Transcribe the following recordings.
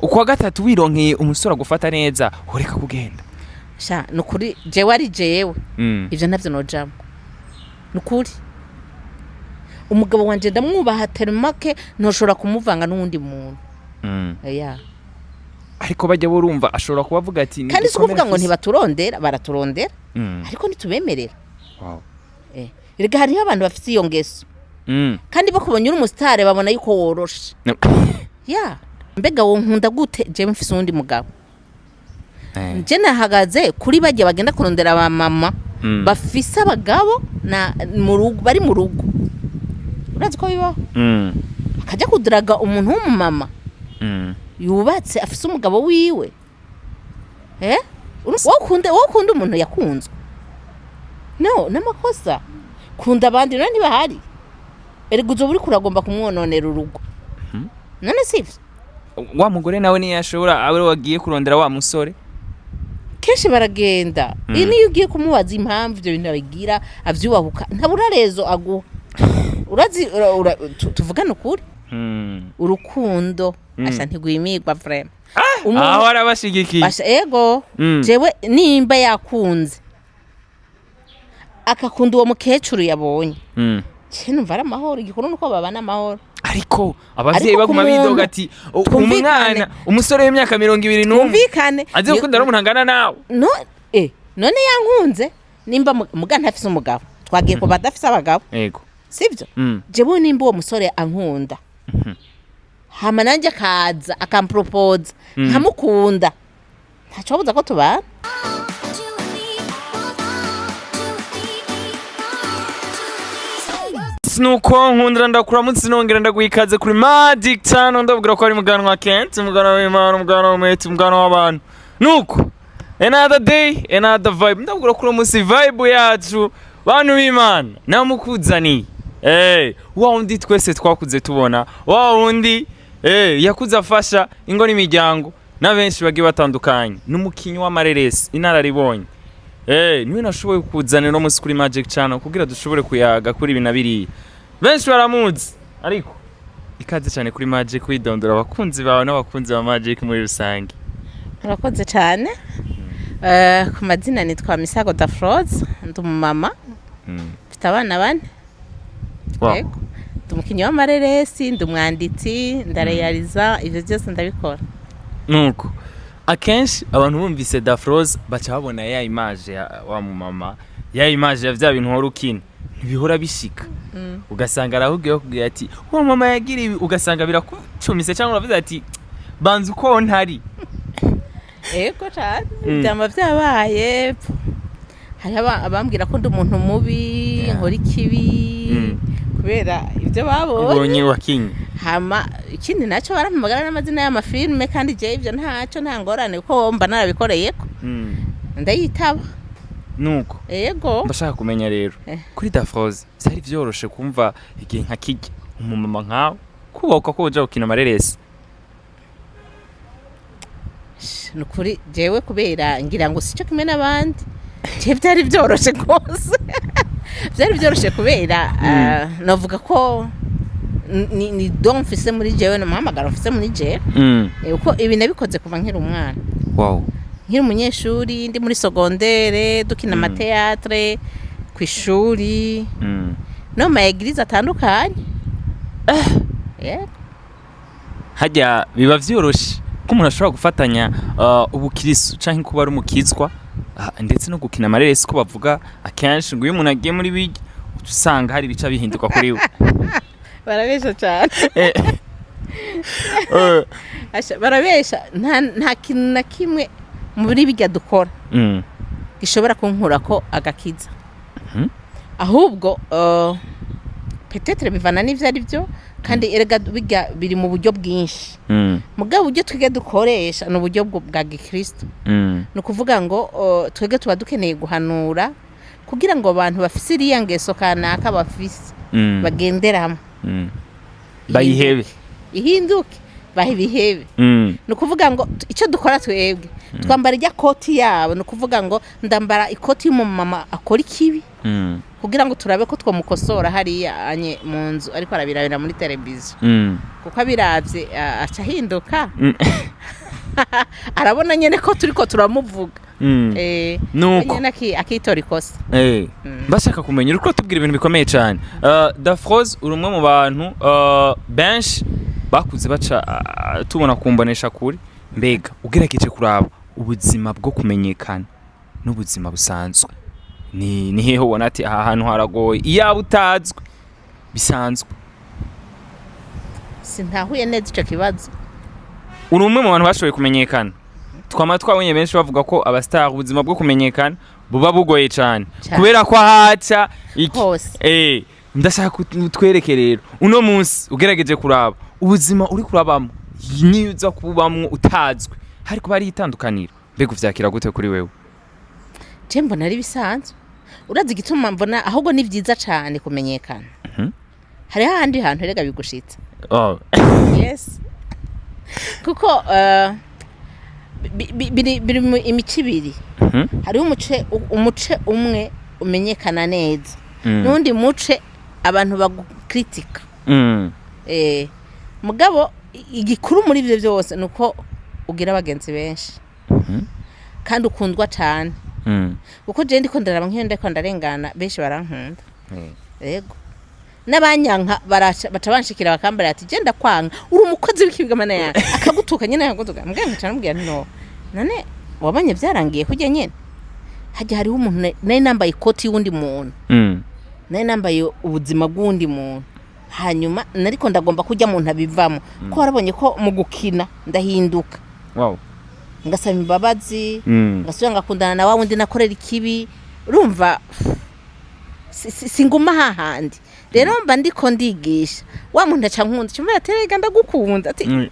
ukwa gatatu wironkeye umusore agufata neza ureka kugenda sha nukuri jewe ari jewe ivyo ntavyo nojamo nukuri umugabo wanje ndamwubaha termake ntoshobora kumuvanga n'undi muntu ya ariko bajya burumva ashobora kubavuga ati kandi sikuvuga ngo ntibaturondera baraturondera ariko ntitubemerera wow erega hariho abantu bafite iyo ngeso kandi bakubonye uri umusitare babona yuko woroshe ya mbega wo nkunda gute je mfise undi mugabo je nahagaze kuri bajye bagenda kurondera aba mama bafise abagabo na mu rugo bari mu rugo urazi ko bibaho akajya kudiraga umuntu w'umumama yubatse afise umugabo wiwe wokunda umuntu yakunzwe no namakosa kunda abandi none bahari erega uzo buri kuragomba kumwononera urugo none sivyo wa mugore nawe ni yashobora abe wagiye kurondera wa musore kenshi baragenda niyo ugiye kumubaza impamvu ibyo bintu abigira avyubahuka ntabura rezo aguha urazi tuvugana ukuri urukundo asha ntigwimigwa vrema aho arabashigikiye ego jewe nimba yakunze akakunda uwo mukecuru yabonye numva ari amahoro igikuru nuko babana amahoro ariko abavyeyi baguma bidoga ati umwana umusore w'imyaka 21 twumvikane azi gukunda n'umuntu angana nawe none yankunze nimba mugana afise umugabo twagiye ko badafise abagabo yego sivyo jewe nimba uwo musore ankunda hama nanje akaza akampropose nkamukunda ntacobuza ko tubana nuko nkundira ndakuramutse nongera ndaguhikaze kuri Magic Channel ndavugira ko ari muganwa wa Kent muganwa w'Imana muganwa w'umwete muganwa w'abantu nuko another day another vibe ndavugira ko umunsi vibe yacu bantu b'Imana namukuzani wa undi twese twakuze tubona wa undi yakuze afasha ingo n'imiryango na benshi bagiye batandukanye n'umukinyi w'amareresi inararibonye niwe nashoboye kuzana no munsi kuri Magic Channel kugira dushobore kuyaga kuri binabiri benshi baramuzi ariko ikaze cyane kuri Magic widondora abakunzi bawe n'abakunzi ba Magic muri rusange urakoze cyane ku mazina nitwa Misago Dafroze ndumumama mfite abana bane yego ndumukinyi w'amareresi ndumwanditsi ndarealiza ivyo byose ndabikora nuko akenshi abantu bumvise Dafroze baca babona ya image ya wa mama ya image ya vya bintu horukina ntibihora bishika ugasanga arahugiye kugira ati wa mama yagira ibi ugasanga birakucumise cyangwa uravuze ati banza uko ntari ego cyane byamba byabaye hari abambwira ko ndi umuntu mubi nkora ikibi kubera ibyo babonye wakinye hama ikindi nacyo barampamagara n'amazina y'amafilme kandi je ivyo ntacyo nta ngorane kuko mba narabikoreyeko ndayitaba nuko yego ndashaka kumenya rero kuri Dafroze byari byoroshe kumva igihe nka kijya umumama nkawe kuboka ko uja gukina amareresi nukuri jewe kubera ngira ngo sico kimwe n'abandi je byari byoroshe rwose byari byoroshe kubera navuga ko ni don mfise muri jewe no muhamagara mfise muri jewe uko ibi nabikoze kuva nkiri umwana wow nkiri umunyeshuri ndi muri secondaire dukina amateatre kwishuri no ma eglise atandukanye hajya biba vyoroshe ko umuntu ashobora gufatanya ubukirisu canke kuba ari umukizwa ndetse no gukina amareresi ko bavuga akenshi ngo uyu umuntu agiye muri bigi usanga hari bica bihinduka kuri we barabesha cyane barabesha nta kintu na kimwe muri bijya dukora gishobora kunkura ko agakiza ahubwo peut-être bivana n'ivyo ari byo kandi erega bijya biri mu buryo bwinshi mugabo buryo twige dukoresha no buryo bwa gikristo no kuvuga ngo twege tuba dukeneye guhanura kugira ngo abantu bafise iriya ngeso kanaka bafise bagenderamo bayihebe ihinduke bahibihebe no kuvuga ngo icyo dukora twebwe twambara ijya koti yabo no kuvuga ngo ndambara ikoti y'umumama akora ikibi kugira ngo turabe ko twamukosora hariya anye mu nzu ariko arabirabira muri televiziyo kuko abiravye aca hinduka arabona nyene ko turiko turamuvuga nuko nyene akitora ikosa bashaka kumenya uriko tubwira ibintu bikomeye cyane Dafroze uri umwe mu bantu benshi bakuze baca tubona kumbonesha kuri mbega ugerageje kuraba ubuzima bwo kumenyekana n'ubuzima busanzwe ni hehe ubona ati aha hantu haragoye iyaba utazwe bisanzwe sintahuye neza ico kibazo uri umwe mu bantu bashoboye kumenyekana twabonye benshi bavuga ko abastar ubuzima bwo kumenyekana buba bugoye cyane kubera ko haca iki ndashaka kutwereke rero uno munsi ugerageje kuraba ubuzima uri kurabamo niza kubamwo utazwe hariko bari itandukaniro mbega uvyakira gute kuri wewe je mbona ari bisanzwe urazi igituma mbona ahubwo ni vyiza cyane kumenyekana hari handi hantu erega bigushitse yes kuko biri imico ibiri hariho umuce umwe umenyekana neza n'undi muce abantu bagukritika mugabo igikuru muri ivyo byose nuko ugira abagenzi benshi kandi ukundwa cyane kuko je ndiko ndaraba nk'iyo ndiko ndarengana benshi barankunda yego n'abanyanka baca banshikira bakambara ati je ndakwanga uri umukozi w'ikibigamana yanjye akagutuka nyene akagutuka mbwenge cyane mbwira no none wabanye byarangiye kujya nyene hajya hariho umuntu naye nambaye ikoti y'undi muntu naye nambaye ubuzima bw'undi muntu hanyuma nariko ndagomba kujya mu ntabivamo ko warabonye ko mu gukina ndahinduka ngasaba imbabazi ngasubira ngakundana na wa wundi nakorera ikibi urumva singuma hahandi rero mba ndiko ndigisha wa muntu aca nkunda cyumva aterega ndagukunda ati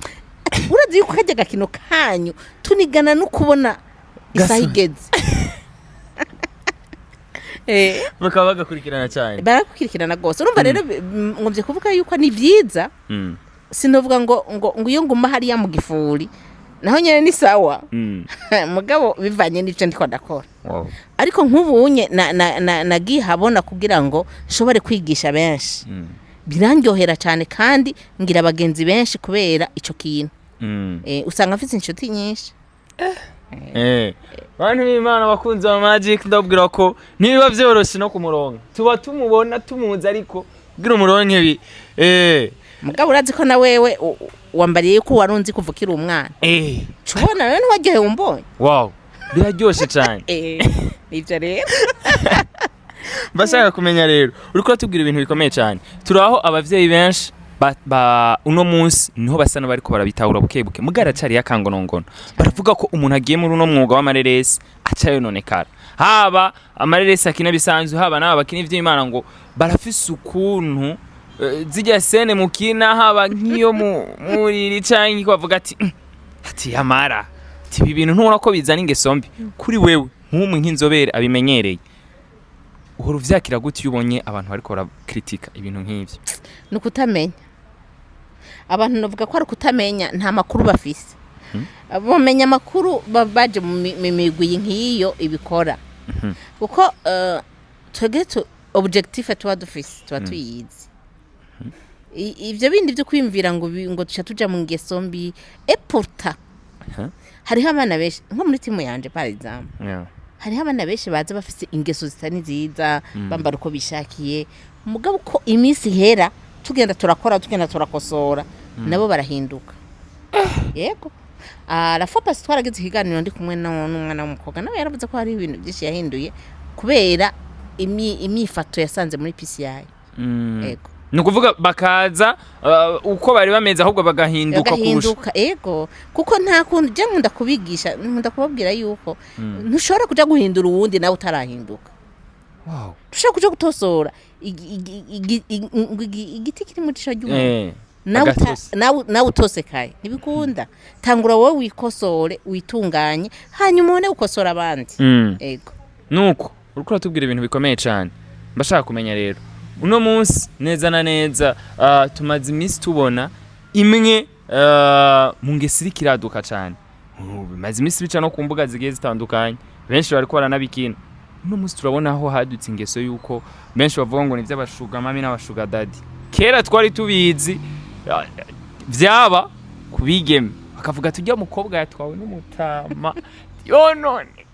urazi yuko kajya gakino kanyu tunigana no kubona isahigeze bakaba bagakurikirana cyane barakurikirana gose urumva rero ngomvye kuvuga yuko ni vyiza sinovuga ngo iyo nguma hariya mu gifuri naho nyene ni sawa mugabo bivanye n'icyo ndiko ndakora ariko nk'ubunye nagiye habona kugira ngo nshobore kwigisha benshi birandyohera cyane kandi ngira abagenzi benshi kubera ico kintu usanga mfite inshuti nyinshi bantu b'Imana bakunze wa Magic ndabwira ko niba byoroshye no kumuronka tuba tumubona tumuzi ariko bwira umuronke bi mugabo urazi ko na wewe wambariye ko warunzi kuvukira umwana cubona rero ntiwagiye umbonye biraryoshe cyane ivyo rero bashaka kumenya rero uriko tubwira ibintu bikomeye cyane turaho abavyeyi benshi uno munsi niho basa n'abariko barabitahura bukebuke mugara cyari yakangonongono baravuga ko umuntu agiye muri uno mwuga w'amareresi acayo nonekara haba amareresi akina bisanzwe haba n'aba bakina ivy'Imana ngo barafise ukuntu zijya sene mukina haba nk'iyo muri canke bavuga ati yamara ibi bintu ntubona ko bizana ingeso mbi kuri wewe nk'umwe nk'inzobere abimenyereye uhora uvyakira gute iyo ubonye abantu bariko barakritika ibintu nk'ivyo ni ukutamenya abantu navuga ko ari ukutamenya nta makuru bafise bamenya amakuru baje mu migwi nk'iyo ibikora kuko twebwe objectif tuba dufise tuba tuyizi ivyo bindi byo kwimvira ngo duca tuja mu ngeso mbi pourtant hariho abana benshi nko muri timu yanje par exemple hariho abana benshi baza bafise ingeso zitani nziza bambara uko bishakiye mugabo ko iminsi hera tugenda turakosora nabo barahinduka yego la fois passée twaragize ikiganiro ndi kumwe n'umwana w'umukobwa nawe yaravuze ko hari ibintu byinshi yahinduye kubera imyifato yasanze muri PCI yego nukuvuga bakaza uko bari bameze ahubwo bagahinduka yego kuko nta kuntu je nkunda kubigisha nkunda kubabwira yuko ntushobora kuja guhindura uwundi nawe utarahinduka dushaka kuja gutosora igiti kiri mu cisho ry'umuntu nawe utosekaye ntibikunda tangura wowe wikosore witunganye hanyuma ubone gukosora abandi yego nuko uriko uratubwira ibintu bikomeye cyane mbashaka kumenya rero uno munsi neza na neza tumaze iminsi tubona imwe mu ngeso iriko iraduka cyane bimaze iminsi bica no ku mbuga zigiye zitandukanye benshi bariko baranabikina uno munsi turabona aho hadutse ingeso yuko benshi bavuga ngo ni by'abashuga mami n'abashuga daddy kera twari tubizi vyaba kubigeme bakavuga ati ujya mukobwa yatwawe n'umutama yonone.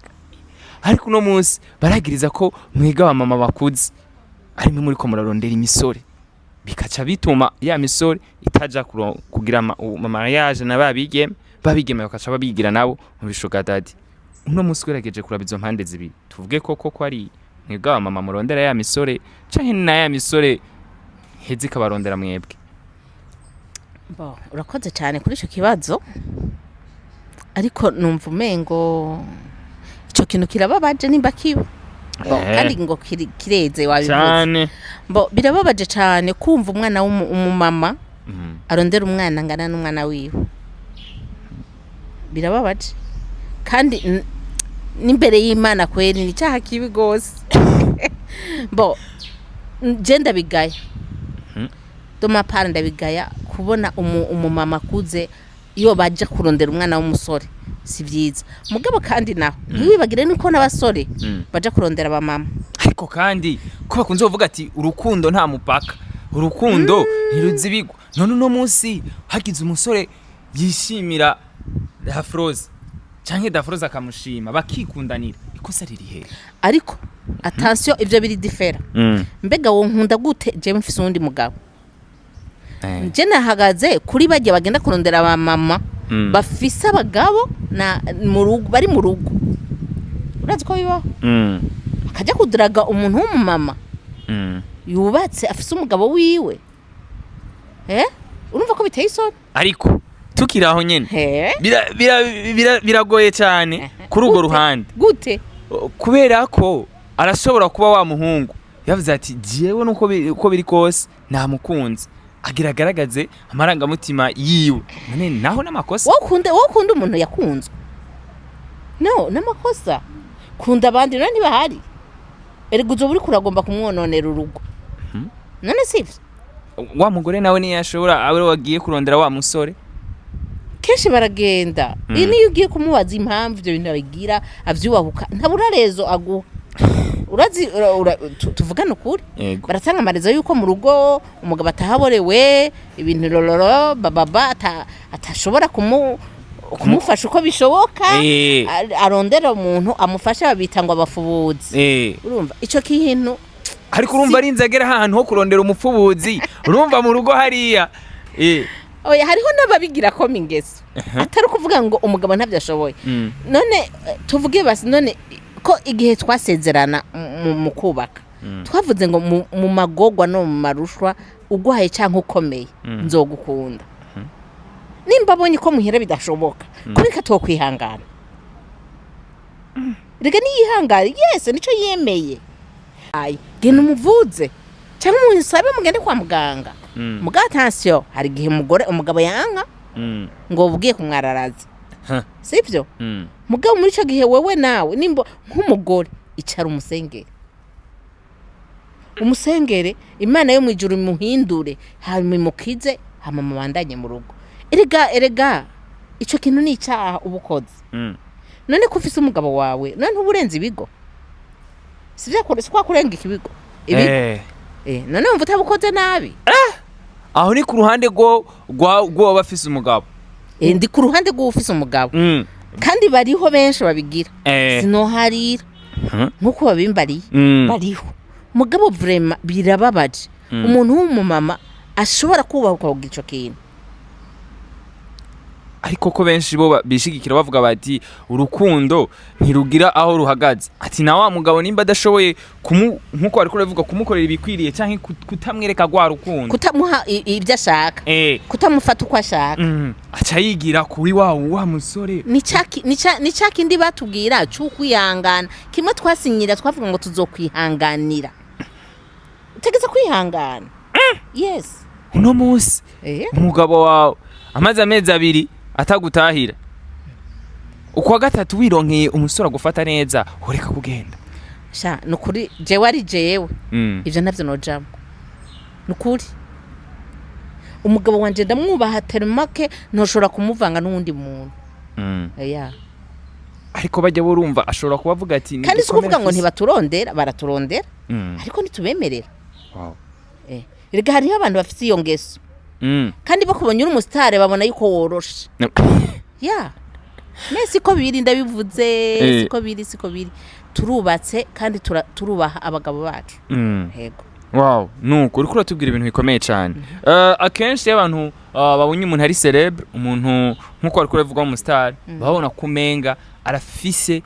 Ariko uno munsi baragiriza ko mwiga wa mama bakuze arimo muri ko murarondera imisore, bikaca bituma ya misore itaja kugira mariage na babigeme bakaca babigira nabo mu bishuga dadi. Uno munsi werageje kuraba izo mpande zibiri, tuvuge koko ko ari mwiga wa mama murondera ya misore canke na ya misore hezi kabarondera mwebwe? Urakoze cyane kuri ico kibazo, ariko numva umengo ico kintu kirababaje nimba kiba kandi ngo kireze wabivuze. Birababaje cyane kumva umwana w'umumama arondera umwana ngana n'umwana wiwe. Birababaje kandi n'imbere y'Imana kweri ni cyaha kibi gose. Genda bigaya doma paranda bigaya kubona umumama kuze iyo baje kurondera umwana w'umusore, si byiza. Mugabo kandi naho ntiwibagire nuko n'abasore baje kurondera abamama. Ariko kandi ko bakunze kuvuga ati urukundo nta mupaka, urukundo ntiruzibigwa. None uno munsi hagize umusore yishimira Dafroze canke Dafroze akamushima bakikundanira, ikosa riri he? Ariko attention, ivyo biri differa. Mbega wo nkunda gute je mfise undi mugabo? Je nahagaze kuri bajye bagenda kurondera abamama bafise abagabo na mu rugo, bari mu rugo. Urazi ko bibaho? Akajya kudiraga umuntu w'umumama yubatse afise umugabo wiwe. Urumva ko biteye isoni? Ariko tukiraho nyene biragoye cyane kuri urwo ruhande. Gute? Kubera ko arashobora kuba wa muhungu yavuze ati jewe nuko biri kose namukunze, agira garagaze amarangamutima yiwe. None naho n'amakosa. Wokunda umuntu yakunzwe? No, n'amakosa. Kunda abandi none bahari. Erega uzo buri kuragomba kumwononera urugo. None sivyo? Wa mugore nawe ni yashobora abe wagiye kurondera wa musore. Kenshi baragenda. Niyo ugiye kumubaza impamvu ibyo bintu abigira avyubahuka, ntabura rezo aguha. Urazi tuvugana ukuri, baratanga amarezo yuko mu rugo umugabo atahaborewe ibintu rororo bababa atashobora kumufasha uko bishoboka, arondera umuntu amufasha babita ngo abafubuzi. Urumva ico kintu? Ariko urumva ari inzagera ahantu ho kurondera umupfubuzi, urumva mu rugo hariya. Oya, hariho n'ababigira ko mingeso atari kuvuga ngo umugabo ntabyo ashoboye. None tuvuge basi, none ko igihe twasezerana mu kubaka twavuze ngo mu magogwa no mu marushwa ugwaye cyangwa ukomeye nzogukunda. Nimba abonye ko muhira bidashoboka kubika to kwihangana, rega niyihangana. Yes, nico yemeye. Genda umuvuze cyangwa umusabe mugende kwa muganga. Muga attention, hari gihe umugabo yanka ngo ubugiye kumwararaza, sivyo? Mugabo muri cyo gihe wewe nawe nimba nk'umugore icara umusengere Imana yo mwijuru muhindure hanyuma mukize hama mubandanye mu rugo. Erega ico kintu ni icyaha ubukoze. None ko ufise umugabo wawe none uburenze ibigo, sivyo? Kwa kurenga ikibigo none umva utabukoze nabi. Aho ni ku ruhande gwo bafise umugabo. Ndi ku ruhande gwo ufise umugabo. Kandi bariho benshi babigira. Sinoharira nkuko babimbariye. Bariho mugabo vraiment birababaje umuntu w'umumama ashobora kubahuka kugira ico kintu. Ariko ko benshi bo bishigikira bavuga bati urukundo ntirugira aho ruhagaze. Ati na wa mugabo nimba adashoboye nkuko ari kurevuga kumukorera ibikwiriye canke kutamwereka gwa rukundo, kutamuha ibyo ashaka, kutamufata uko ashaka, aca yigira kuri wa musore. Ni caki ndi batubwira cy'ukwihangana. Kimwe twasinyira twavuga ngo tuzokwihanganira. Utegeze kwihangana. Yes. Uno munsi umugabo wawe amaze amezi 2 atagutahira, ukwa gatatu wironkeye umusore agufata neza, ureka kugenda. Sha nukuri jewe ari jewe ivyo navyo nojamo. Nukuri umugabo wanje ndamwubaha termake ntoshobora kumuvanga n'undi muntu. Ariko bajya burumva ashobora kubavuga ati kandi sikuvuga ngo ntibaturondera, baraturondera ariko nitubemerera. Erega hariho abantu bafite iyo ngeso kandi bakubonye uri umusitari babona yuko woroshe ya siko biri ndabivuze siko biri turubatse kandi turubaha abagabo bacu yego wow nuko uriko uratubwira ibintu bikomeye cyane akenshi y'abantu babonye umuntu ari celebre umuntu nkuko ariko revuga mu star babona kumenga arafise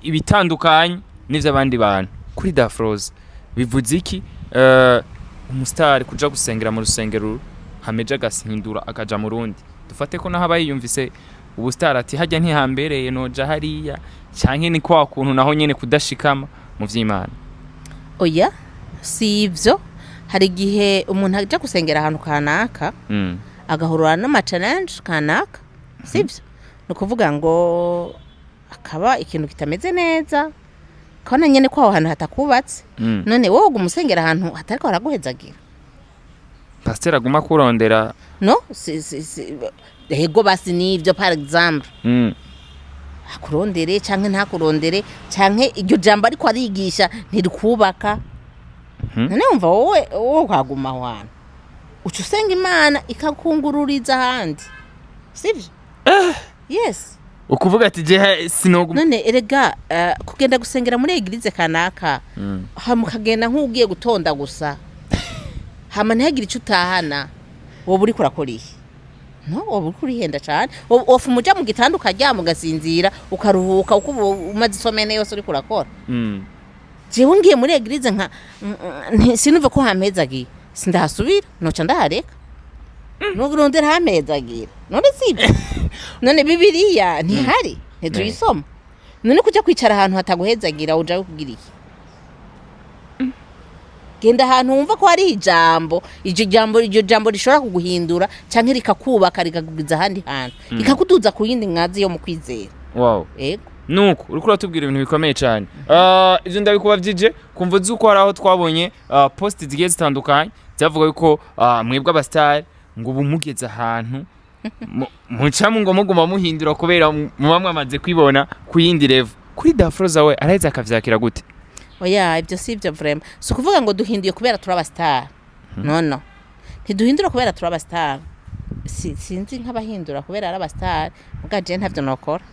ibitandukanye n'ivyo abandi bantu kuri Dafroze bivuze iki umustar kuja gusengera mu rusengero hameje gasindura akaja mu rundi dufate ko naho abayiyumvise ubustar ati hajya ntihambereye noja hariya canke ni kwa kuntu naho nyene kudashikama mu vy'Imana oya si ivyo hari igihe umuntu aja gusengera ahantu kanaka agahurura n'ama-challenge kanaka sivyo no kuvuga ngo akaba ikintu kitameze neza kana nyene ko aho hantu hatakubatse none wowe umusengera ahantu hatariko haraguhezagira pasteur aguma kurondera no hego basi nivyo par exemple akurondere canke ntakurondere canke iryo jambo ariko arigisha ntirikubaka none umva wowe kwaguma hwana uca usenga Imana ikakungururiza ahandi sivyo yes ukuvuga ati je sinoguma none erega kugenda gusengera muri eglise kanaka hamukagenda nk'ugiye gutonda gusa hama ntihagire ico utahana wowe uri kurakoriye no wowe uri kurihenda cyane ofu muja mu gitanda ukaryama ugasinzira ukaruhuka uko umaze isomene yose uri kurakora jewe ngiye muri eglise nka sinumva ko hamezagiye sindahasubira noca ndahareka nurondera hamezagira none sibyo none bibiliya ntihari ntituyisoma none kuja kwicara ahantu hataguhezagira uja kugira iki genda ahantu wumva ko hari iryo jambo rishobora kuguhindura canke rikakubaka rikagugiza ahandi hantu rikakuduza ku yindi nkazi yo mu kwizera wow yego nuko uriko uratubwira ibintu bikomeye cyane ivyo ndabikuba vyije kumva zuko hari aho twabonye post zigiye zitandukanye zavuga yuko mwebwe abastar ngo bumugeze ahantu mucamu ngo muguma muhindura kubera muba mwamaze kwibona ku yindi level kuri Dafroze we araheza akavyakira gute oya ibyo si ibyo vraiment so kuvuga ngo duhinduye kubera turaba star no ntiduhindura kubera turaba star sinzi nk'abahindura kubera araba star mugaje ntavyo nokora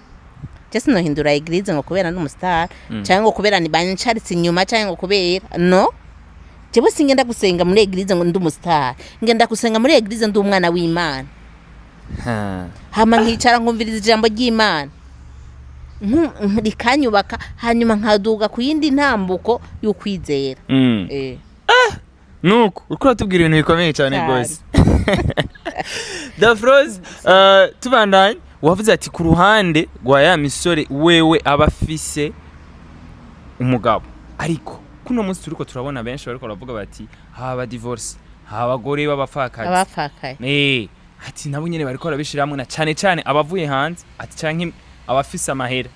just no hindura eglise ngo kubera n'umustar cyangwa ngo kubera ni bancaritse inyuma cyangwa ngo kubera no jewe singenda gusenga muri eglise ngo ndumustar ngenda gusenga muri eglise ndi umwana w'Imana hama nkicara nkumviriza ijambo ry'Imana rikanyubaka hanyuma nkaduga ku yindi ntambuko y'ukwizera nuko uriko uratubwira ibintu bikomeye cyane rwose Dafroze tubandanye wavuze ati ku ruhande rwa ya misore wewe abafise umugabo ariko kuno munsi turiko turabona benshi bariko baravuga bati haba divorce haba bagore abapfakaye ati nabo nyene bariko barabishiramwe na cyane abavuye hanze ati canke abafise amahera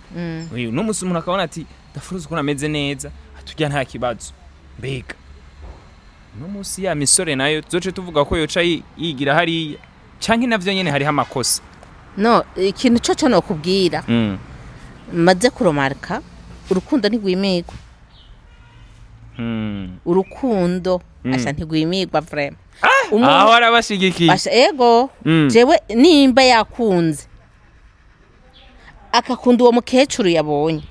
uyu no musi umuntu akabona ati Dafroze ko nameze neza atujya nta kibazo mbega no musi ya misore nayo zoce tuvuga ko yoca yigira hariya canke navyo nyene hari amakosa no ikintu cyo no kubwira maze kuromarka urukundo ntigwimigwa urukundo asha ntigwimigwa vraiment aho arabashigikiye asha ego jewe nimba yakunze akakunda uwo mukecuru yabonye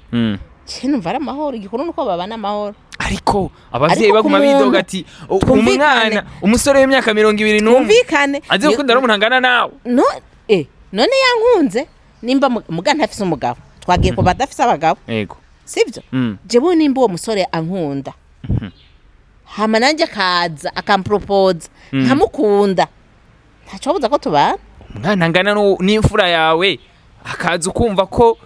numva ari amahoro igikuru nuko babana amahoro ariko abavyeyi baguma bidoga ati umwana umusore w'imyaka 21 twumvikane azi gukunda ari umuntu angana nawe none yankunze nimba muga ntafise umugabo twagiye ko badafise abagabo yego sivyo jewe nimba uwo musore ankunda hama nanje kaza akampropose nkamukunda ntaco buza ko tubana umwana angana n'imfura yawe akaza ukumva ko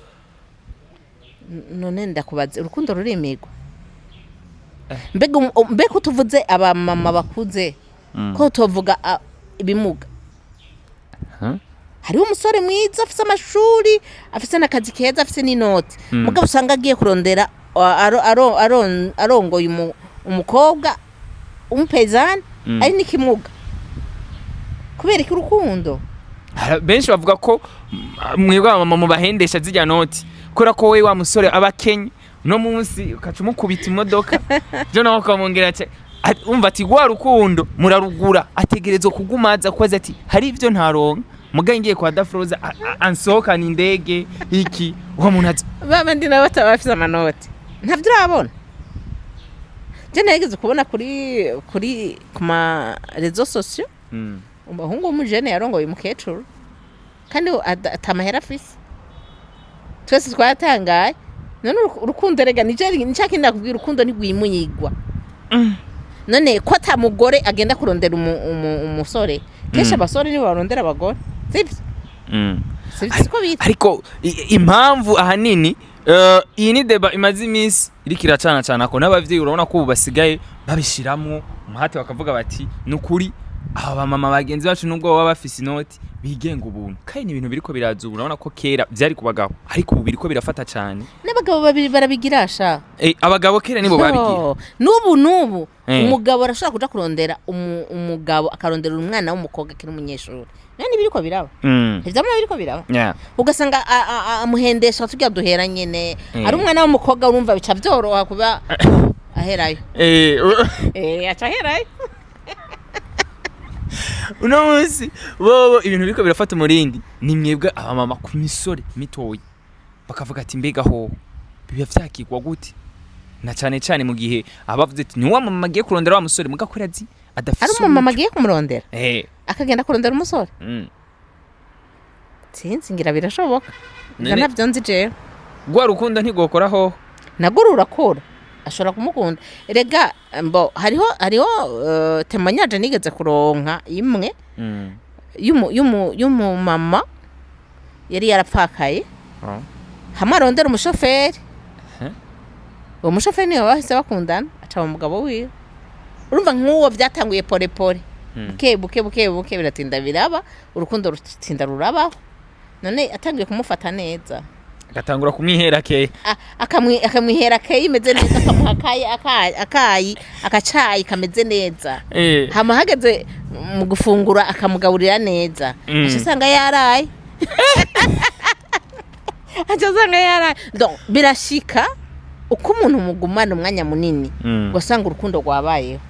none ndakubaze urukundo rurimigwa mbega utuvuze aba mama bakuze ko tuvuga ibimuga hariho umusore mwiza afise amashuri afise n'akazi keza afise n'inoti mugabo usanga agiye kurondera arongoye umukobwa umupezani ari n'ikimuga kubera iki urukundo benshi bavuga ko mwebwe mama mubahendesha zijya noti kora ko we wa musore abakenye no munsi ukaca umukubita imodoka byo naho ukamwongera umva ati gwa rukundo murarugura ategerezwa kugumaza kwaza ati hari ivyo ntaronka muga ngiye kwa Dafroza ansohokana indege iki uwo muntu ati babandi nabo batabafise amanoti ntavyo urabona je nageze kubona kuri kuma réseaux sociaux umuhungu w'umujene yarongoye umukecuru kandi atamahera afise twese twatangaye none urukundo rega nishaka ndakubwira urukundo ntigwimuyigwa none ko atamugore agenda kurondera umusore kesha abasore nibo barondera abagore sivyo bita ariko impamvu ahanini iyi ni deba imaze iminsi iriko iracana cyane ako n'abavyeyi urabona ko basigaye babishiramwo umuhate bakavuga bati nukuri aba mama bagenzi bacu nubwo baba bafise inoti bigenga ubuntu kandi ni ibintu biriko biraza urabona ko kera byari kubagabo ariko ubu biriko birafata cyane n'abagabo babiri barabigirasha abagabo kera nibo babigira nubu umugabo arashaka kuja kurondera umugabo akarondera umwana w'umukobwa kiri umunyeshuri nani biriko biraba ivyamwe biriko biraba ugasanga amuhendesha tugiye duhera nyene ari umwana w'umukobwa urumva bica vyoroha kuba aherayo acha herayo uno munsi bobo ibintu biriko birafata umurindi ni mwebwe abamama ku misore mitoyi bakavuga ati mbega ho biba vyakigwa gute na cyane mu gihe abavuze ati ni wa mama agiye kurondera wa musore mugakora ati adafise ari umama agiye kumurondera akagenda kurondera umusore sinzi ngira birashoboka navyo nzi jewe gwa rukundo ntigokoraho naguru urakora ashobora kumukunda rega mbo hariho temanyaje nigeze kuronka imwe yumu mama yari yarapfakaye hamwe arondera umushoferi uwo mushoferi niwe bahise bakundana aca mu mugabo wiwe urumva nk'uwo byatanguye pole buke biratinda biraba urukundo rutinda rurabaho none atangiye kumufata neza agatangura kumwihera ke akamwihera ke imeze neza akamuha akacayi kameze neza hama hageze mu gufungura akamugaburira neza asanga yaraye donc birashika uko umuntu mugumana umwanya munini gusanga urukundo rwabayeho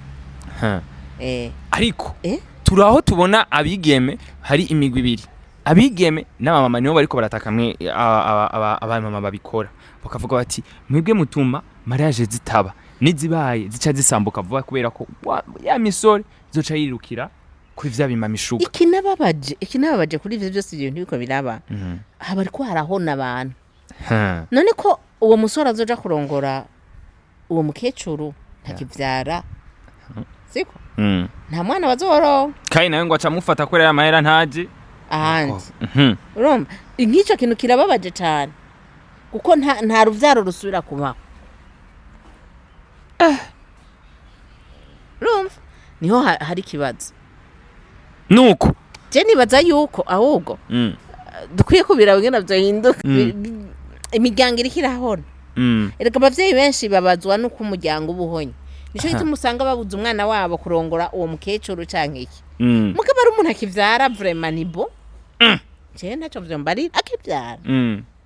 ariko turaho tubona abigeme hari imigwi ibiri abigeme n'abamama nibo bariko barataka mwe abamama babikora bakavuga bati mwebwe mutuma mariage zitaba nizibaye zica zisambuka vuba kubera ko ya misore zoca yirukira kuri vya bimamishuka ikinababaje kuri ivyo byose ibintu biko biraba haba ariko harahona abantu none ko uwo musore azoja kurongora uwo mukecuru ntakivyara siko nta mwana bazoro kandi nawe ngo aca mufata ko ya mahera ntaje ahandi urumva nk'icyo kintu kirababaje cyane kuko nta ruvyaro rusubira kubaho urumva niho hari kibazo nuko je nibaza yuko ahubwo dukwiye kubira bwena byahinduka imiryango iri kirahona erega abavyeyi benshi babazwa nuko umuryango ubuhonye nico gituma usanga babuza umwana wabo kurongora uwo mukecuru canke iki mugabo ari umuntu akivyara vraiment nibo je ntaco vyombarira akivyara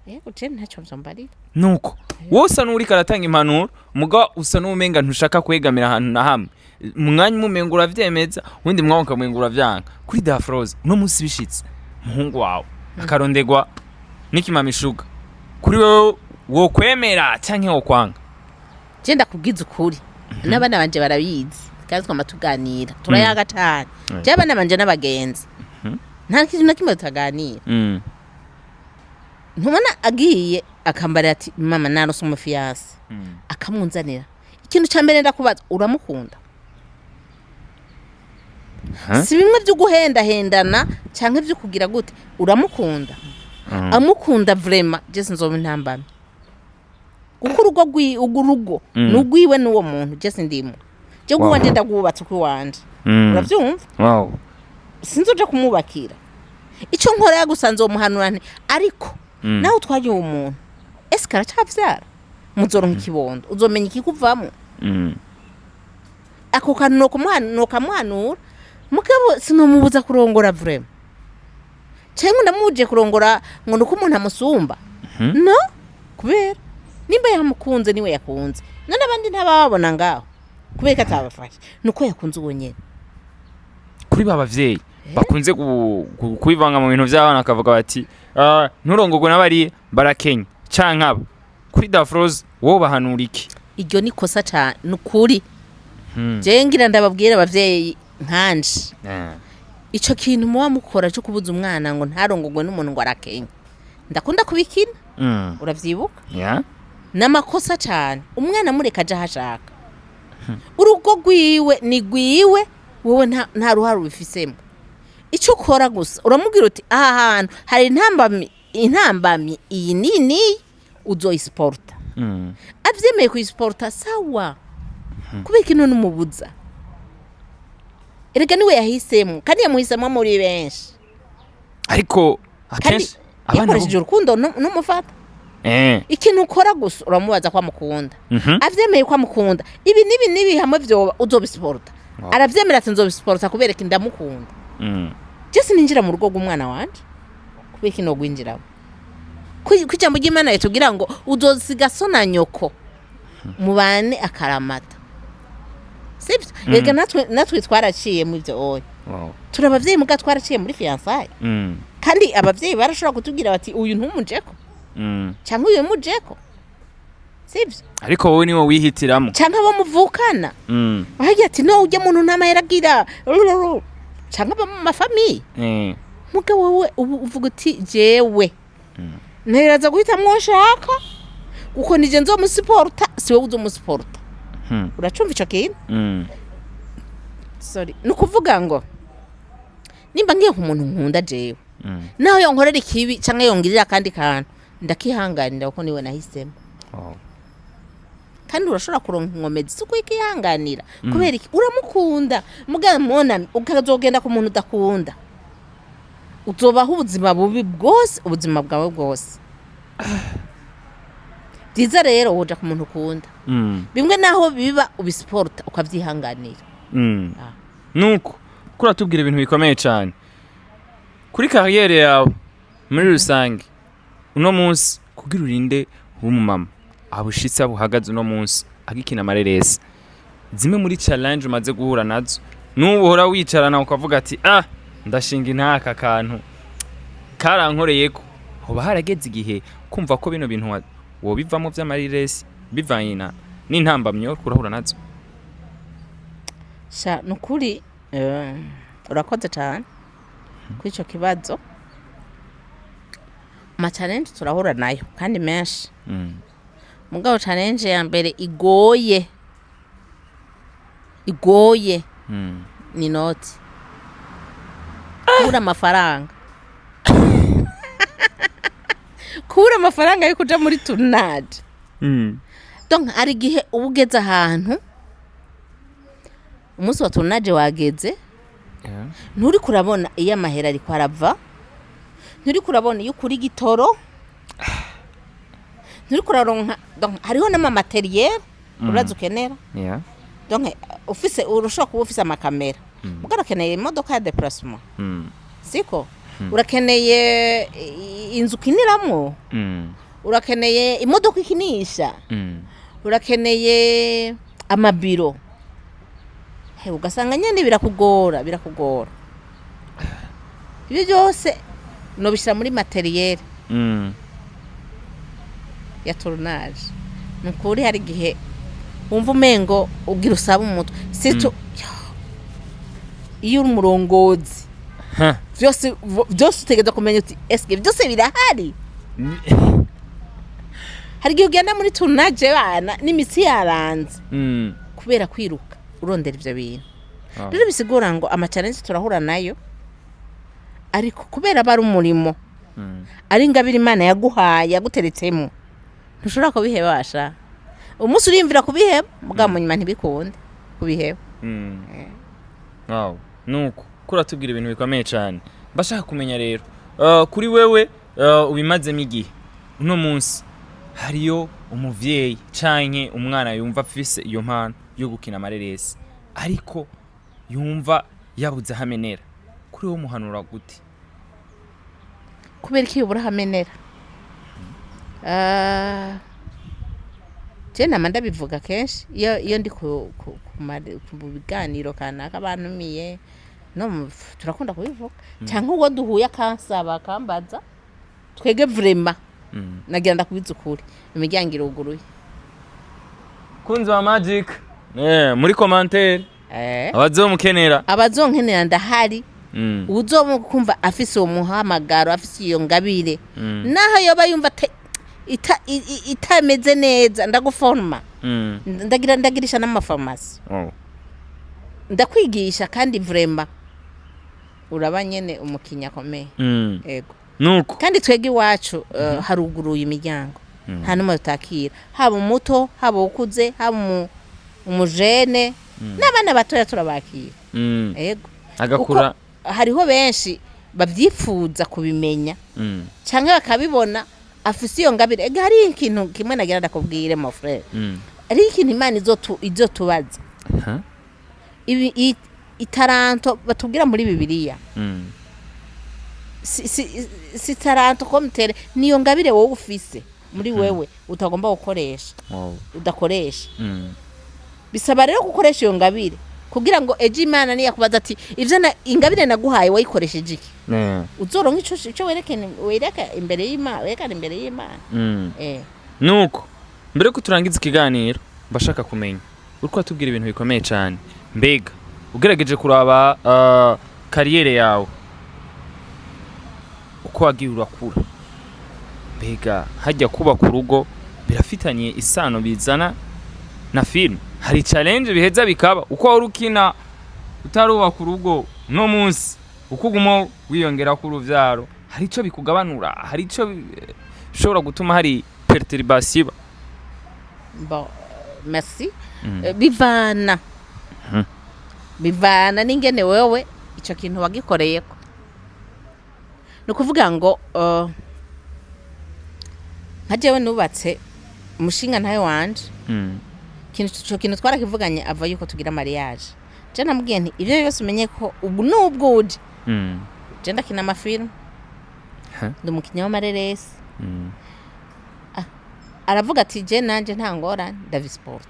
yego je ntaco vyombarira nuko wosa nuri karatanga impanuro mugabo usa n'umenga ntushaka kwegamira ahantu na hamwe mwanya mumenga uravyemeza undi mwaka mumenga uravyanga kuri Dafroza no musi bishitse muhungu wawe akarondegwa n'ikimamishuga kuri wewe wo kwemera canke wo kwanga je ndakubwiza ukuri n'abana banje barabizi kandi twamatuganira turayaga cyane je abana banje n'abagenzi nta kintu na kimwe tutaganira ntumana agiye akambara ati mama narose umufiyasi akamunzanira ikintu cya mbere ndakubaza uramukunda si bimwe byo guhendahendana cyangwa ibyo kugira gute uramukunda amukunda vraiment je sinzoba intambamye kuko urugo n'ugwiwe n'uwo muntu je sindimo je guwanje ndagubatse ku wanje uravyumva sinzoje kumubakira ico nkora yagusanze umuhanurane ariko naho twaje umuntu eske aracavyara muzoronka ikibondo uzomenya ikikuvamo ako kantu no kamuhanura mugabo sinomubuza kurongora vraiment cyangwa ndamuje kurongora ngo nuko umuntu amusumba no kubera nimba yamukunze niwe yakunze none abandi ntababona ngaho kubera ko atabafashe nuko yakunze uwo nyene kuri ba bavyeyi bakunze kubivanga mu bintu by'abana akavuga bati nturongogwe n'abari barakenya canke aba kuri Dafroze wo bahanura iki iryo ni kosa cyane nukuri je ngira ndababwira abavyeyi nkanje ico kintu muba mukora cyo kubuza umwana ngo ntarongogwe n'umuntu ngo arakenya ndakunda kubikina uravyibuka n'amakosa cyane umwana mureka aje hashaka urugo rwiwe ni rwiwe wowe nta ruhare ubifisemo icyo ukora gusa uramubwira uti aha hantu hari intambamyi iyi nini uzoyisporta avyemeye kuyisporta sawa kubera ikintu n'umubuza erega niwe yahisemo kandi yamuhisemo muri benshi ariko akenshi abana yakoresheje urukundo n'umufata ikintu ukora gusa uramubaza ko amukunda avyemeye ko amukunda ibi nibi hamwe vyoba uzobisporta aravyemera ati nzobisporta kubera ko ndamukunda Jesse ninjira mu rugo rw'umwana wanje kubera kino gwinjiraho kwijambo ry'Imana yatubwira ngo uzosiga so na nyoko mubane akaramata sibyo erega natwe twaraciye mu byo oya turabavyeyi muga twaraciye muri fiançailles kandi abavyeyi barashobora kutubwira bati uyu ntumujeko cyangwa uyu mujeko sibyo ariko wowe niwe wihitiramo cyangwa abo muvukana bahagira ati no ujya muntu ntamaheragira cyangwa aba mu mafamiye muga wowe uvuga uti jewe ntereza guhita mwoshaka kuko nije nzomusiporta siwe uzomusiporta uracumva ico kintu sorry nukuvuga ngo nimba ngiye ku muntu nkunda jewe naho yonkorera ikibi cyangwa yongirira kandi kantu ndakihanganira kuko niwe nahisemo kandi urashobora kuronka inkomezi suko ikihanganira kubera iki uramukunda muga mona ukazogenda ku muntu udakunda uzobaho ubuzima bubi bwose ubuzima bwawe bwose byiza rero woja ku muntu ukunda bimwe naho biba ubisporta ukavyihanganira nuko kuratubwira ibintu bikomeye cyane kuri carrière yawe muri rusange uno munsi kugira urinde w'umumama abushitsa buhagaze uno munsi agikina amareresi zimwe muri challenge umaze guhura nazo n'ubu hora wicarana ukavuga ati ndashinga intaka kantu karankoreyeko hoba harageze igihe kumva ko bino bintu wobivamo vy'amareresi bivanye n'intambamyo kurahura nazo sha nukuri urakoze cyane kwico kibazo ma challenge turahura nayo kandi menshi mugabo challenge ya mbere igoye ni noti kubura amafaranga yo kuja muri tournage donc hari igihe ubugeze ahantu umunsi wa tournage wageze nturi kurabona iyo amahera ariko arava nturi kurabona iyo kuri gitoro nturi kuraronka donc hariho n'amamateriel uraza ukenera donc ushobora kuba ufise amakamera ugarakeneye imodoka ya déplacement siko urakeneye inzu ukiniramwo urakeneye imodoka ikinisha urakeneye amabiro ugasanga nyene birakugora ibyo byose nobishira muri materiel ya tournage nukuri hari gihe wumva umengo ugira usaba umutwe sito iyo umurongozi byose utegeza kumenya uti eske byose birahari hari gihe ugenda muri tournage bana n'imitsi yaranze kubera kwiruka urondera ivyo bintu rero bisigura ngo ama challenge turahura nayo ariko kubera bari umurimo ari ngabira Imana yaguhaye yaguteretsemo ntushobora kubihebasha umunsi urimvira kubiheba mugabo nyuma ntibikunde kubiheba wow nuko kuratubwira ibintu bikomeye cyane bashaka kumenya rero kuri wewe ubimazemo igihe uno munsi hariyo umuvyeyi canke umwana yumva afise iyo mpano yo gukina amareresi ariko yumva yabuze hamenera kuri wo muhanura gute kubera iki ubura hamenera je nama ndabivuga kenshi iyo ndi ku biganiro kanaka bantumiye no turakunda kubivuga cyangwa uwo duhuye akansaba akambaza twege vrema nagira ndakubiza ukuri imiryango iruguruye kunzi wa Magic muri commentaire abazonkenera ndahari uzomukumva afise umuhamagaro afise iyo ngabire naho yoba yumva itameze neza ndaguforma ndagirisha n'amafarmasi ndakwigisha kandi vrema uraba nyene umukinya komeye ego nuko kandi twege iwacu haruguruye imiryango nta numwe tutakira haba umuto haba ukuze haba umujene n'abana batoya turabakira ego agakura hariho benshi babyifuza kubimenya cyangwa bakabibona afise iyo ngabire hari ikintu kimwe nagira ndakubwire my friend ari ikintu Imana izotubaza ibi itaranto batubwira muri Bibiliya si taranto komtere niyo ngabire wowe ufise muri wewe utagomba gukoresha udakoresha bisaba rero gukoresha iyo ngabire kugira ngo eje Imana niyakubaza ati ivyo ingabire naguhaye wayikoresheje iki uzoronka ico wereka imbere y'Imana nuko mbere ko turangiza ikiganiro bashaka kumenya uriko atubwira ibintu bikomeye cyane mbega ugerageje kuraba kariyere yawe uko wagiye urakura mbega hajya kuba ku rugo birafitanye isano bizana na film hari challenge biheza bikaba uko wari ukina utaruba ku rugo no munsi ukuguma wiyongera ku ruvyaro hari ico bikugabanura hari ico bishobora gutuma hari perturbation bon merci bivana n'ingene wewe ico kintu wagikoreyeko no kuvuga ngo nkajewe nubatse umushinga ntayo wanje kintu twarakivuganye ava yuko tugira mariage je namubwiye nti ivyo byose umenye ko ubu nubwo uje je ndakina amafilm ndumukinya w'amareresi aravuga ati je nanje nta ngorane ndavisport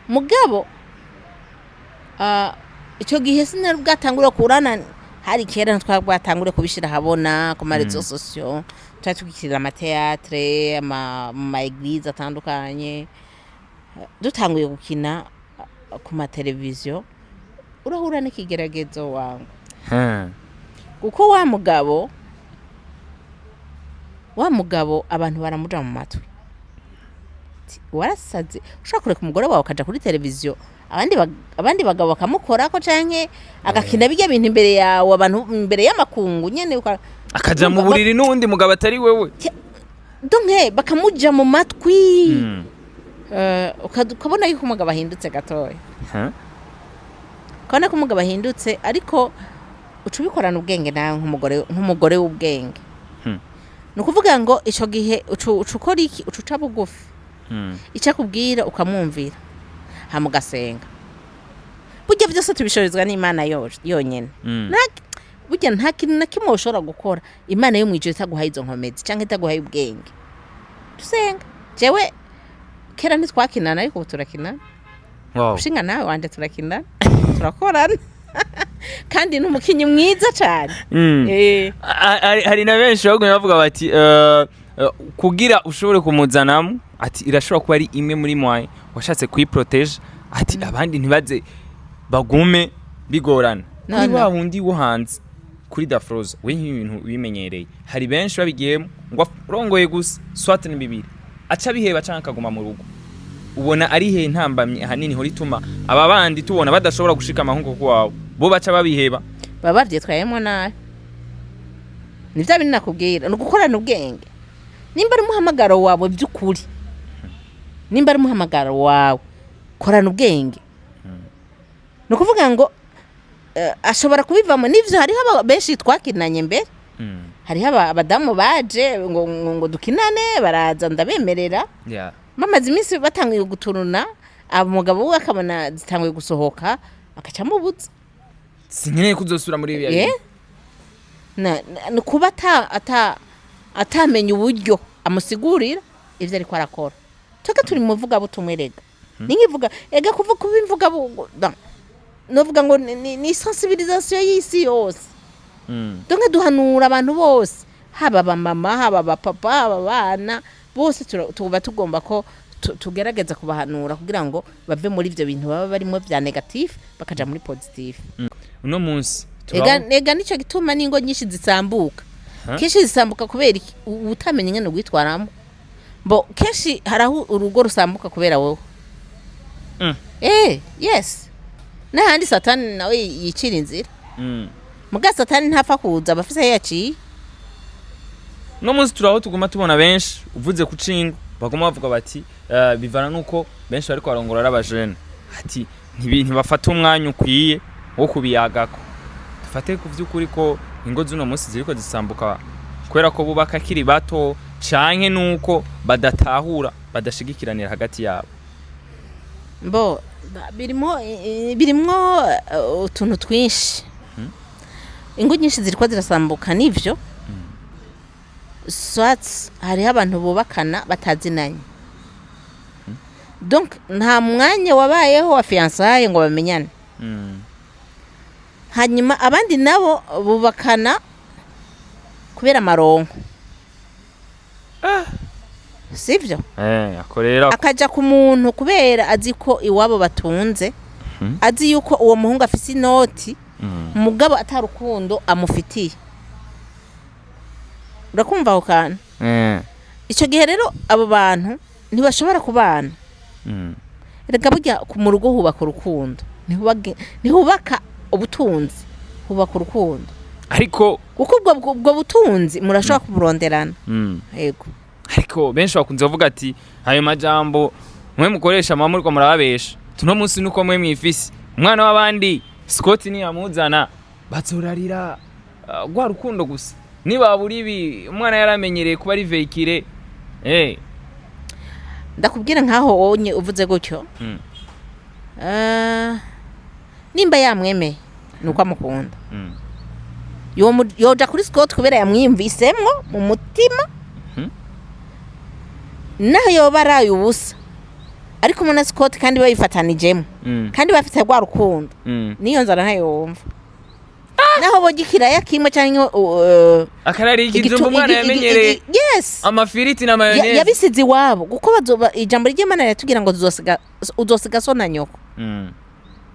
mugabo icyo gihe sinari bwatangura kurana hari kera twabwatangure kubishira habona ku marezo sociaux twatwikirira amateatre ama eglise atandukanye dutanguye gukina ku mateleviziyo urahura n'ikigeragezo wangu kuko wa mugabo abantu baramuja mu matwi warasaze ushaka kureka umugore wawe akaja kuri televiziyo abandi bagabo bakamukora ko canke agakina bijya bintu imbere yawe abantu imbere y'amakungu nyene akaja mu buriri n'undi mugabo atari wewe donc bakamuja mu matwi ukabona yuko umugabo ahindutse gatoya ukabona ko umugabo ahindutse ariko uca ubikorana ubwenge nawe nk'umugore w'ubwenge ni ukuvuga ngo icyo gihe uca ukora iki uca uca bugufi icyo akubwira ukamwumvira hamugasenga burya byose tubishorizwa n'Imana yonyine burya nta kintu na kimwe ushobora gukora Imana yo mu ijuru itaguhaye izo nkomezi cyangwa itaguhaye ubwenge dusenga jewe kera ntitwakinana ariko ubu turakinana ushinga nawe wanje turakinana turakorana kandi n'umukinyi mwiza cyane hari na benshi bagumye bavuga bati kugira ushobore kumuzanamo ati irashobora kuba ari imwe muri mwaye washatse kuyiprotege ati abandi ntibaze bagume bigorana kuri wa wundi wo hanze kuri Dafroza we nk'ibintu bimenyereye hari benshi babigiyemo ngo rongoye gusa swat ni bibiri aca biheba canka kaguma mu rugo ubona ari he ntambamye ahanini ho rituma aba bandi tubona badashobora gushika amahungu kwawe bo baca babiheba baba byitwayemo nawe nivyo bintu nakubwira no gukorana ubwenge nimba ari muhamagaro wawe by'ukuri nimba ari muhamagaro wawe korana ubwenge no kuvuga ngo ashobora kubivamo nivyo hariho benshi twakinanye mbere hariho abadamu baje ngo dukinane baraza ndabemerera mamaze iminsi batangiye guturuna umugabo we akabona zitangiye gusohoka akaca mubuza sinkeneye kuzosura muri ibi no kuba atamenya uburyo amusigurira ivyo ariko arakora twebwe turi mu vuga butumwe rega ninkivuga ega kuva imvuga novuga ngo ni sensibilisation y'isi yose donc duhanura abantu bose haba abamama haba abapapa haba abana bose tuba tugomba ko tugerageza kubahanura kugira ngo bave muri ivyo bintu baba barimo vya negative bakaja muri positive. Uno munsi ega nico gituma ningo nyinshi zisambuka kenshi zisambuka kubera utamenye ngene gwitwaramo bo kenshi haraho urugo rusambuka kubera wowe yes n'ahandi satani nawe yicira inzira muga satani ntapfa kuza abafise yaciye. No munsi turaho tuguma tubona benshi uvuze ku cingo baguma bavuga bati bivana nuko benshi bariko barongora abajene ati ntibafata umwanya ukwiye wo kubiyagako dufate ku vy'ukuri ko ingo z'uno munsi ziriko zisambuka kubera ko bubaka kiri bato canke nuko badatahura badashigikiranira hagati yabo. Bo birimwo utuntu twinshi ingo nyinshi ziriko zirasambuka nivyo swats hari abantu bubakana batazinanye donc nta mwanya wabayeho wa fiançailles ngo bamenyane hanyuma abandi nabo bubakana kubera maronko sivyo akorera akaja ku muntu kubera azi ko iwabo batunze azi yuko uwo muhungu afise inoti mugabo atarukundo amufitiye urakumva aho kana ico gihe rero abo bantu ntibashobora kubana rega burya mu rugo hubaka urukundo ntihubaka ubutunzi hubaka urukundo ariko kuko ubwo butunzi murashobora kuburonderana yego ariko benshi bakunze bavuga ati ayo majambo mwe mukoresha mama muriko murababesha tuno munsi nuko mwe mwifisi umwana w'abandi Scott ni yamuzana bazorarira gwa rukundo gusa niba buribi umwana yaramenyereye kuba ari veikire ndakubwira nkaho onye uvuze gutyo nimba yamwemeye nuko amukunda yoja kuri Scott kubera yamwimvisemwo mu mutima naho yoba araye ubusa ariko muna Scott kandi bayifatanijemo kandi bafite gwa rukundo niyo nzara ntayumva naho bogikiraya kimwe cyangwa akarari ikijumba umwana yamenyereye yes amafiriti na mayonnaise yabisizi wabo guko bazoba ijambo ry'Imana yatugira ngo uzosiga so na nyoko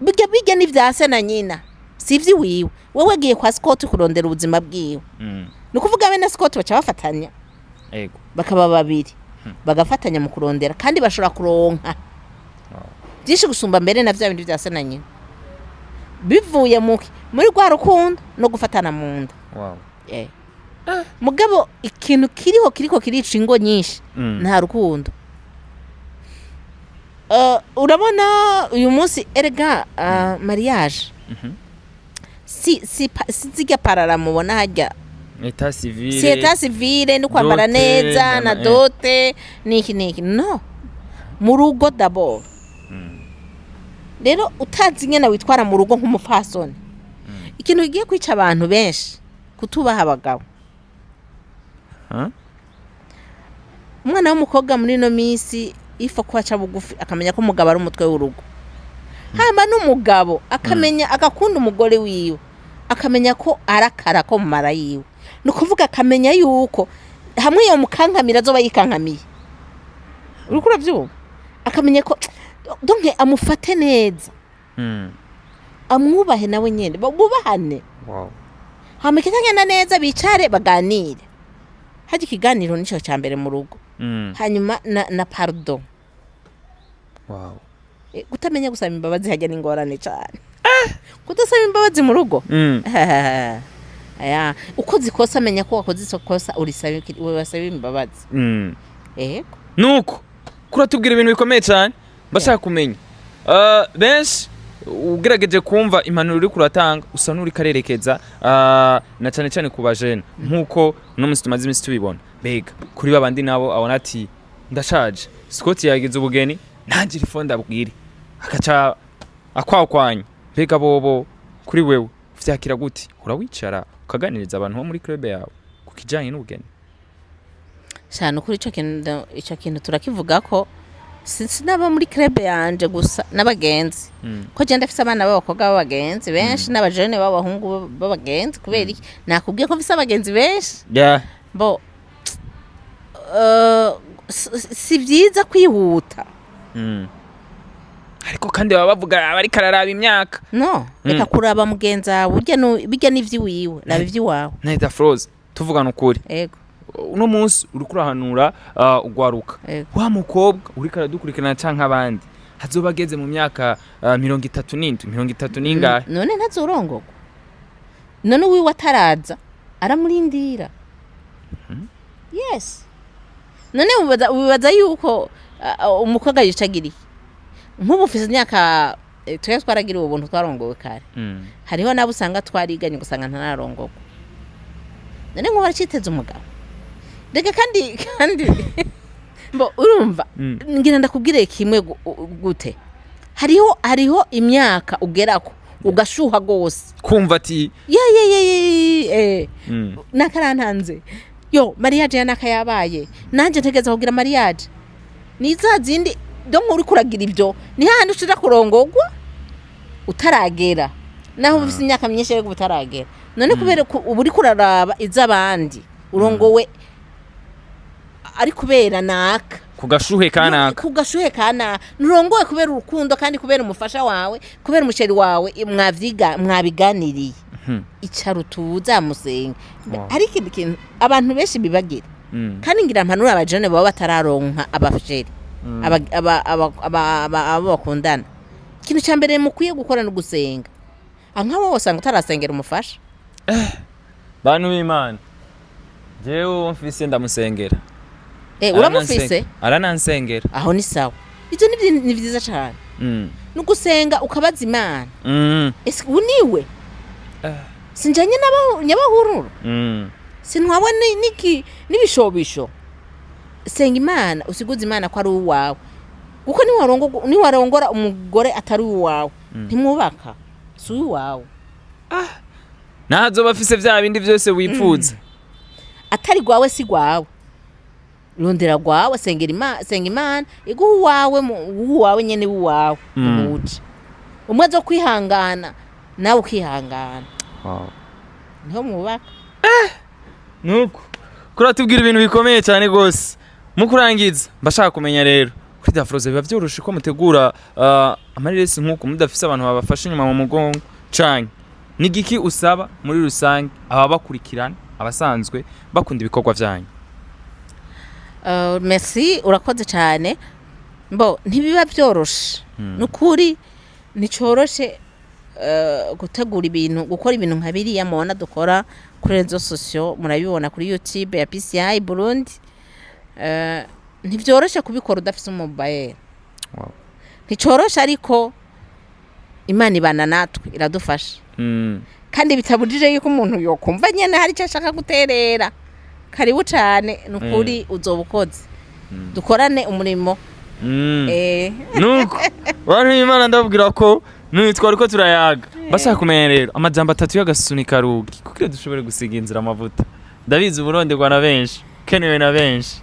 bijya n'ivyase na nyina sivyi wiwe wewe giye kwa Scott kurondera ubuzima bwiwe nukuvuga bene Scott bacha bafatanya yego bakaba babiri bagafatanya mu kurondera kandi bashobora kuronka byinshi gusumba mbere na vya bindi vyase na nyina bivuye muri gwa rukundo no gufatana mu nda. Wow. Mugabo ikintu kiriko kirica ingo nyinshi nta rukundo. Urabona uyu munsi erega mariage si ziga parara mubona hajya État civile no kwambara neza na dote niki no mu rugo d'abord rero utazi nyene witwara mu rugo nk'umupfasoni ikintu giye kwica abantu benshi kutubaha abagabo umwana w'umukobwa muri no misi ifo kwaca bugufi akamenya ko umugabo ari umutwe w'urugo hamba n'umugabo akamenya agakunda umugore wiwe akamenya ko arakara ko mu mara yiwe nukuvuga akamenya yuko hamwe yo mukankamira zo bayikankamiye urukura byuba akamenya ko donc amufate neza amwubahe nawe nyene bubahane. Wow. Hamikitanya neza bicare baganire haje kiganiro nico cyambere mu rugo hanyuma na pardon. Wow. Gutamenya gusaba imbabazi hajya n'ingorane cyane kudasaba imbabazi mu rugo aya uko zikosa menya ko wakoze isokosa urisaba wasaba imbabazi yego nuko kuratubwira ibintu bikomeye cyane bashaka kumenya benshi ugerageje kumva impanuro uri kuratanga usa n'uri karerekeza na cyane cyane ku bajene nkuko no munsi tumaze imisi tubibona bega kuri babandi nabo abona ati ndashaje Scott yagize ubugeni ntangira ifonda bwire akaca akwakwanya bega bobo kuri wewe vyakira gute urawicara ukaganiriza abantu bo muri club yawe kukijanye n'ubugeni cyane kuri ico kintu turakivuga ko sinaba muri club yanje gusa n'abagenzi ko je ndafise abana b'abakobwa b'abagenzi benshi n'abajene b'abahungu b'abagenzi kubera iki nakubwiye ko mfise abagenzi benshi bo si vyiza kwihuta ariko kandi baba bavuga abari kararaba imyaka no reka kuraba mugenza bijya n'ivyiwiwe raba ivyiwawe Nahita Froze tuvugana ukuri yego uno munsi uri kurahanura ugwaruka wa mukobwa uri karadukurikirana canke abandi hazoba ageze mu myaka 37 n'ingahe none ntazorongorwa none wiwe ataraza aramurindira yes none ubibaza yuko umukobwa yicagiriye nk'ubu ufise imyaka twese twaragira ubuntu twarongowe kare hariho nabo usanga twariganye gusanga ntararongorwa none nk'ubu araciteze umugabo reka kandi mbo urumva ngira ndakubwire kimwe gute hariho imyaka ugerako ugashuha gose kumva ati nakarantanze yo mariage ya nakayabaye nanje ntegeza kugira mariage nizazindi donc uri kuragira ibyo ni hahandi ushira kurongorwa utaragera naho ufise imyaka myinshi yo utaragera none kubera uburi kuraraba izabandi urongowe ari kubera naka kugashuhe kana nurongowe kubera urukundo kandi kubera umufasha wawe kubera umusheri wawe mwabiganiriye icarutuza musenga ari kintu abantu benshi bibagira kandi ngira mpanura abajene baba batararonka abafasheri aba bakundana ikintu cya mbere mukwiye gukora no gusenga nk'abo wasanga utarasengera umufasha bantu b'Imana jewe mfise ndamusengera uramufise aranansengera aho ni sawa ivyo ni vyiza cyane no gusenga ukabaza Imana ese uniwe sinjanye nyabahururu sinwawe n'ibishobisho senga Imana usiguze Imana ko ari uwawe kuko niwarongora umugore atari uwawe ntimwubaka si uwawe nazo bafise vya bindi byose wipfuza atari gwawe si gwawe rondera gwawe senga Imana iguha uwawe nyene uwawe umuje umwe zo kwihangana nawe ukihangana niho mwubaka nuko kuratubwira ibintu bikomeye cyane gose mukurangiza mbashaka kumenya rero kuri Dafroze biba byoroshe ko mutegura amareresi nkuko mudafise abantu babafasha inyuma mu mugongo canke nigiki usaba muri rusange aba bakurikirana abasanzwe bakunda ibikorwa vyanyu merci urakoze cyane mbo ntibiba byoroshe nukuri nicoroshe gutegura ibintu gukora ibintu nka biriya mubona dukora kuri rezo sosio murabibona kuri YouTube ya PCI Burundi ntibyoroshe kubikora udafise mobile nticoroshe ariko Imana ibana natwe iradufasha kandi bitabujije yuko umuntu yokumva nyene hari cyo ashaka guterera karibu cyane nukuri uzobukoze dukorane umurimo nuko bantu b'Imana ndabwira ko twari ko turayaga bashaka kumenya rero amajambo 3 y'agasunika rugi kuko dushobore gusiga inzira amavuta ndabizi uburonderwa na benshi kenewe na benshi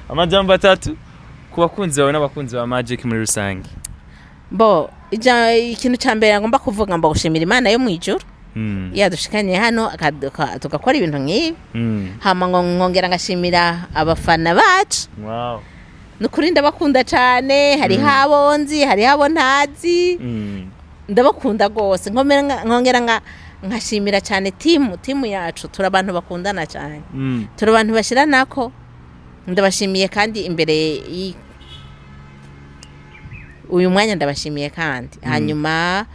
amajambo 3 ku bakunzi bawe n'abakunzi ba Magic muri rusange bo ikintu cya mbere ngomba kuvuga mba gushimira Imana yo mwijuru yadushikanye hano tugakora ibintu nk'ibi hama ngongera ngashimira abafana bacu nukuri ndabakunda cyane hari habonzi hari habo ntazi ndabakunda gose nkongera nkashimira cyane timu yacu turi abantu bakundana cyane turi abantu bashira nako ndabashimiye kandi imbere uyu mwanya ndabashimiye kandi hanyuma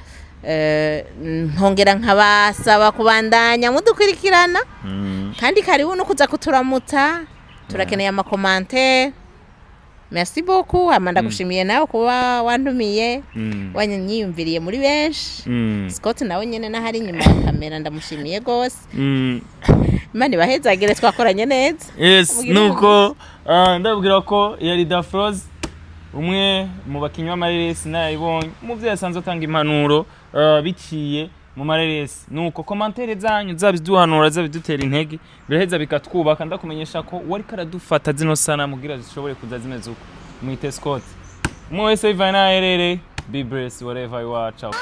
nkongera nkabasaba kubandanya mudukurikirana kandi karibu no kuza kuturamutsa turakeneye amakomantere merci beaucoup amanda gushimiye nawe kuba wandumiye wanyiyumviriye muri benshi Scott nawe nyene nahari inyuma ya kamera ndamushimiye gose Imana ibahezagire twakoranye neza yes nuko ndabwira ko yari Dafroze umwe mu bakinywa amareresi nayibonye umuvyeyi asanzwe atanga impanuro biciye mu mareresi nuko komantere zanyu zabiduhanura zabidutera intege biraheza bikatwubaka ndakumenyesha ko wari karadufata zino sana mugira zishobore kuza zimeze uko mwite Scott umwe wese bivanye n'aho aherereye. Be blessed wherever you are. Ciao.